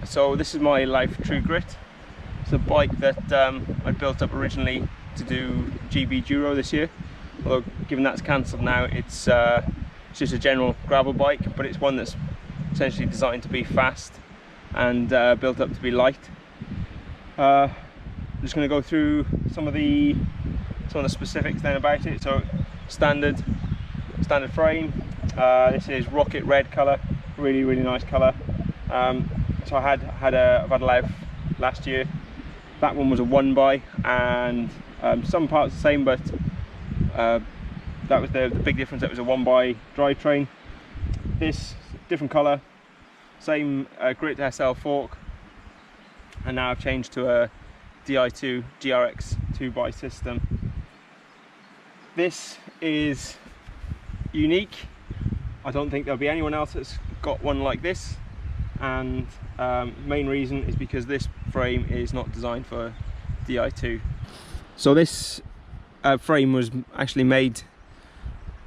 So this is my Lauf True Grit. It's a bike that I built up originally to do GBDuro this year. Although given that's cancelled now, it's just a general gravel bike, but it's one that's essentially designed to be fast and built up to be light. I'm just going to go through some of the specifics then about it. So standard frame. This is rocket red colour, really nice colour. So I've had a Lauf last year. That one was a 1x, and some parts the same, but that was the big difference. That was a 1x drivetrain. This different colour, same Grit SL fork, and now I've changed to a Di2 GRX 2x system. This is unique. I don't think there'll be anyone else that's got one like this, and main reason is because this frame is not designed for Di2. So this frame was actually made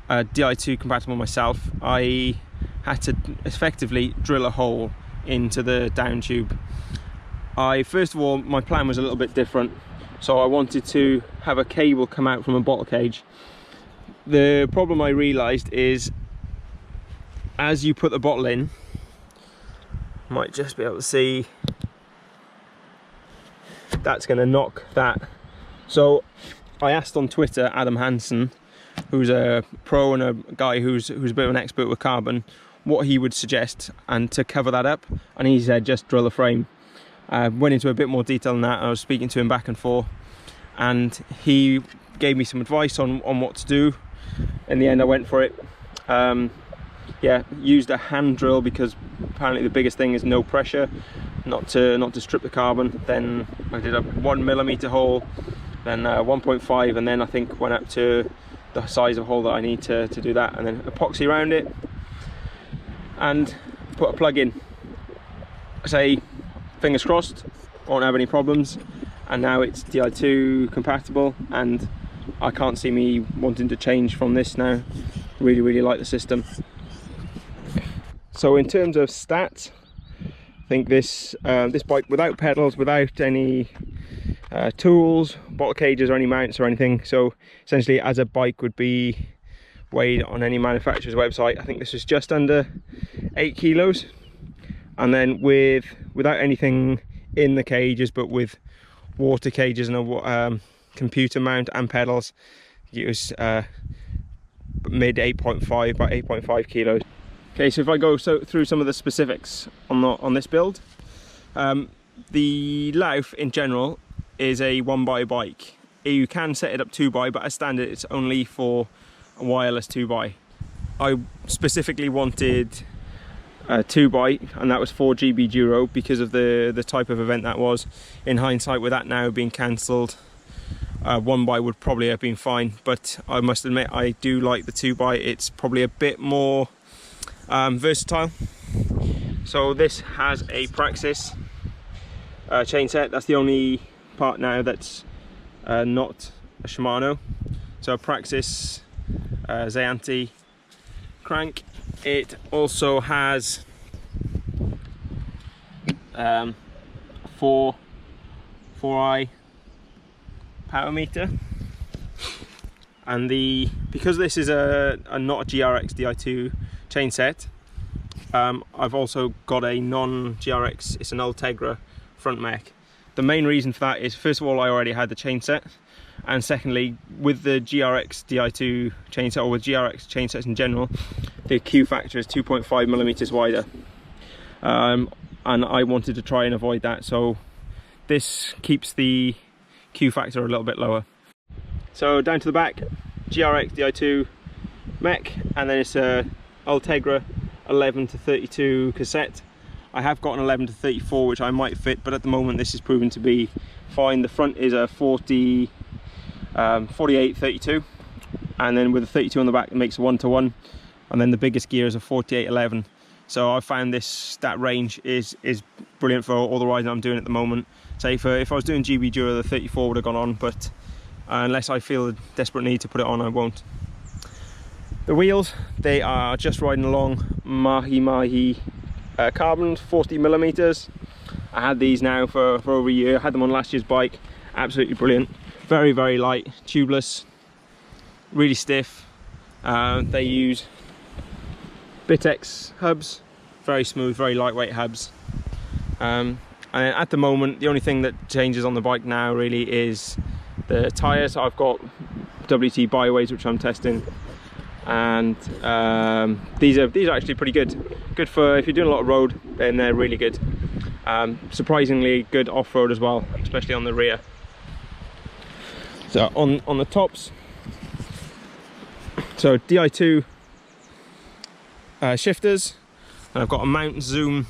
Di2 compatible myself. I had to effectively drill a hole into the down tube. First of all, my plan was a little bit different. So I wanted to have a cable come out from a bottle cage. The problem I realised is, as you put the bottle in, might just be able to see, that's going to knock that. So I asked on Twitter Adam Hansen, who's a pro and a guy who's a bit of an expert with carbon, what he would suggest and to cover that up, and he said just drill a frame. Went into a bit more detail than that, and I was speaking to him back and forth, and he gave me some advice on what to do. In the end I went for it. Yeah, used a hand drill because apparently the biggest thing is no pressure, not to strip the carbon. Then I did a 1mm hole, then 1.5, and then I think went up to the size of hole that I need to do that, and then epoxy around it and put a plug in. I say fingers crossed, won't have any problems, and now it's Di2 compatible, and I can't see me wanting to change from this now. Really like the system. So in terms of stats, I think this bike, without pedals, without any tools, bottle cages or any mounts or anything, so essentially as a bike would be weighed on any manufacturer's website, I think this is just under 8 kilos. And then without anything in the cages, but with water cages and a computer mount and pedals, it was mid 8.5, about 8.5 kilos. Okay, so if I go through some of the specifics on this build, the Lauf in general is a 1x bike. You can set it up 2x, but as standard it's only for a wireless 2x. I specifically wanted a 2x, and that was for GBDuro because of the type of event that was. In hindsight, with that now being cancelled, 1x would probably have been fine, but I must admit I do like the 2x. It's probably a bit more versatile. So this has a Praxis chain set. That's the only part now that's not a Shimano. So a Praxis Zayanti crank. It also has 4i power meter, and because this is not a GRX Di2 chain set, I've also got a non-GRX, it's an Ultegra front mech. The main reason for that is, first of all, I already had the chain set, and secondly, with the GRX Di2 chain set, or with GRX chain sets in general, the Q factor is 2.5mm wider, and I wanted to try and avoid that, so this keeps the Q factor a little bit lower. So down to the back, GRX Di2 mech, and then it's a Ultegra 11 to 32 cassette. I have got an 11 to 34 which I might fit, but at the moment this is proven to be fine. The front is a 48 32, and then with a 32 on the back it makes a 1-to-1, and then the biggest gear is a 48 11. So I found that range is brilliant for all the riding I'm doing at the moment. Say if I was doing GBDuro, the 34 would have gone on, but unless I feel a desperate need to put it on, I won't. The wheels, they are just riding along MAHI carbon 40mm. I had these now for over a year. I had them on last year's bike. Absolutely brilliant. Very, very light, tubeless, really stiff. They use BITEX hubs, very smooth, very lightweight hubs. And at the moment, the only thing that changes on the bike now really is the tyres. I've got WTB BYWAYs which I'm testing, and these are actually pretty good. Good for if you're doing a lot of road, then they're really good. Surprisingly good off-road as well, especially on the rear. So on the tops, so Di2 shifters, and I've got a Mount Zoom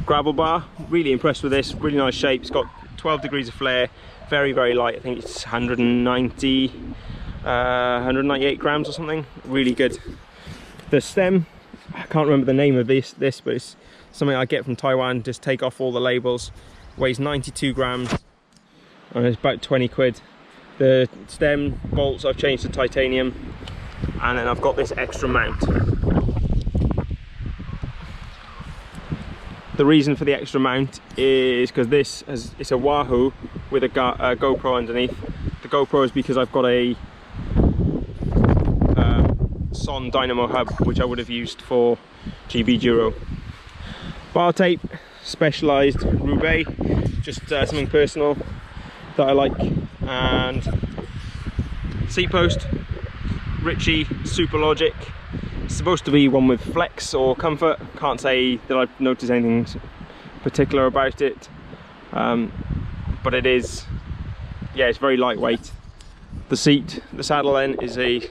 gravel bar. Really impressed with this, really nice shape. It's got 12 degrees of flare, very, very light. I think it's 198 grams or something. Really good. The stem, I can't remember the name of this, but it's something I get from Taiwan. Just take off all the labels. Weighs 92 grams and it's about 20 quid. The stem bolts I've changed to titanium, and then I've got this extra mount. The reason for the extra mount is because it's a WAHOO with a GoPro underneath. The GoPro is because I've got a SON dynamo hub which I would have used for GBDuro. Bar tape, specialised ROUBAIX, just something personal that I like. And seat post, RITCHEY SUPERLOGI. It's supposed to be one with flex or comfort. Can't say that I've noticed anything particular about it, but it is, yeah, it's very lightweight. The saddle then is a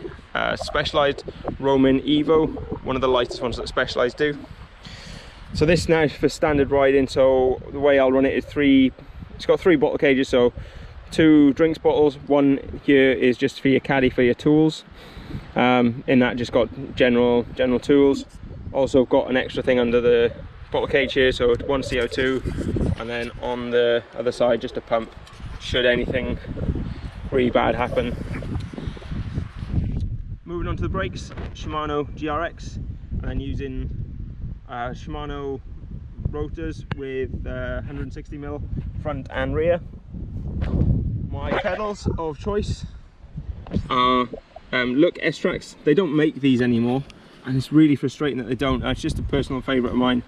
specialised ROMIN Evo, one of the lightest ones that Specialized do. So this now is for standard riding. So the way I'll run it is it's got 3 bottle cages, so 2 drinks bottles. One here is just for your caddy for your tools. In that just got general tools. Also got an extra thing under the bottle cage here, so 1 CO2, and then on the other side just a pump should anything really bad happen. Moving on to the brakes, Shimano GRX, and then using Shimano rotors with 160mm front and rear. My pedals of choice are Look S-Trax. They don't make these anymore, and it's really frustrating that they don't. It's just a personal favourite of mine.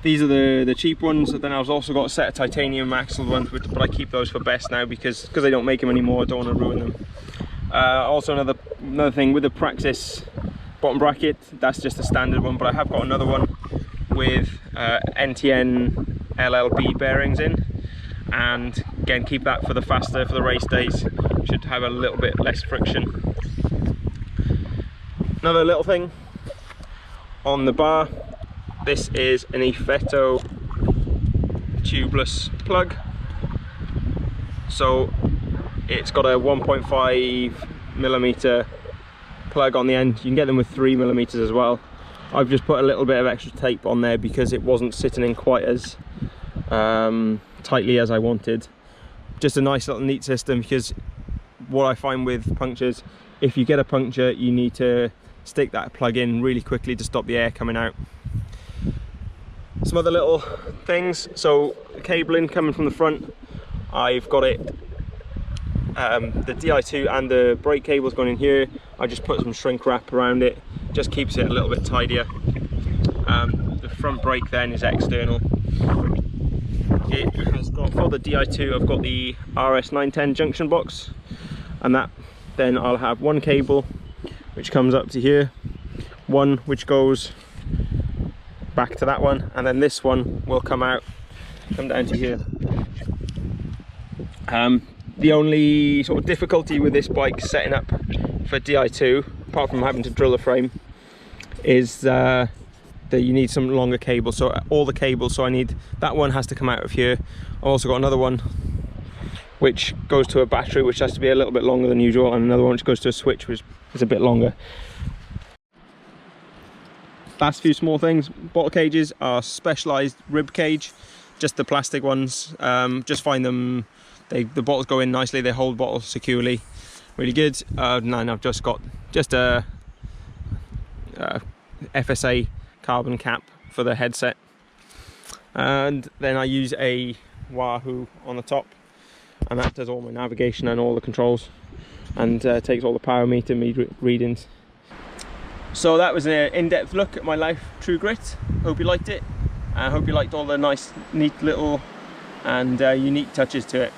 These are the cheap ones. Then I've also got a set of titanium axle ones, but I keep those for best now because they don't make them anymore. I don't want to ruin them. Also another thing with the Praxis bottom bracket, that's just a standard one, but I have got another one with NTN LLB bearings in, and again keep that for the race days. Should have a little bit less friction. Another little thing on the bar, this is an Effetto tubeless plug. So it's got a 1.5mm plug on the end. You can get them with 3mm as well. I've just put a little bit of extra tape on there because it wasn't sitting in quite as tightly as I wanted. Just a nice little neat system, because what I find with punctures, if you get a puncture you need to stick that plug in really quickly to stop the air coming out. Some other little things, so the cabling coming from the front, I've got it, the Di2 and the brake cable's gone in here. I just put some shrink wrap around it, just keeps it a little bit tidier. The front brake then is external. It has got, for the Di2, I've got the RS910 junction box, and that then I'll have one cable which comes up to here, one which goes back to that one, and then this one will come down to here. The only sort of difficulty with this bike setting up for Di2, apart from having to drill a frame, is that you need some longer cable. So all the cables, so I need, that one has to come out of here. I've also got another one which goes to a battery, which has to be a little bit longer than usual, and another one which goes to a switch, which is a bit longer. Last few small things, bottle cages are specialised rib cage, just the plastic ones. Just find them, the bottles go in nicely, they hold bottles securely, really good. And I've just got a FSA carbon cap for the headset. and then I use a WAHOO on the top, and that does all my navigation and all the controls, and takes all the power meter readings. So that was an in-depth look at my Lauf True Grit. Hope you liked it. I hope you liked all the nice, neat little and unique touches to it.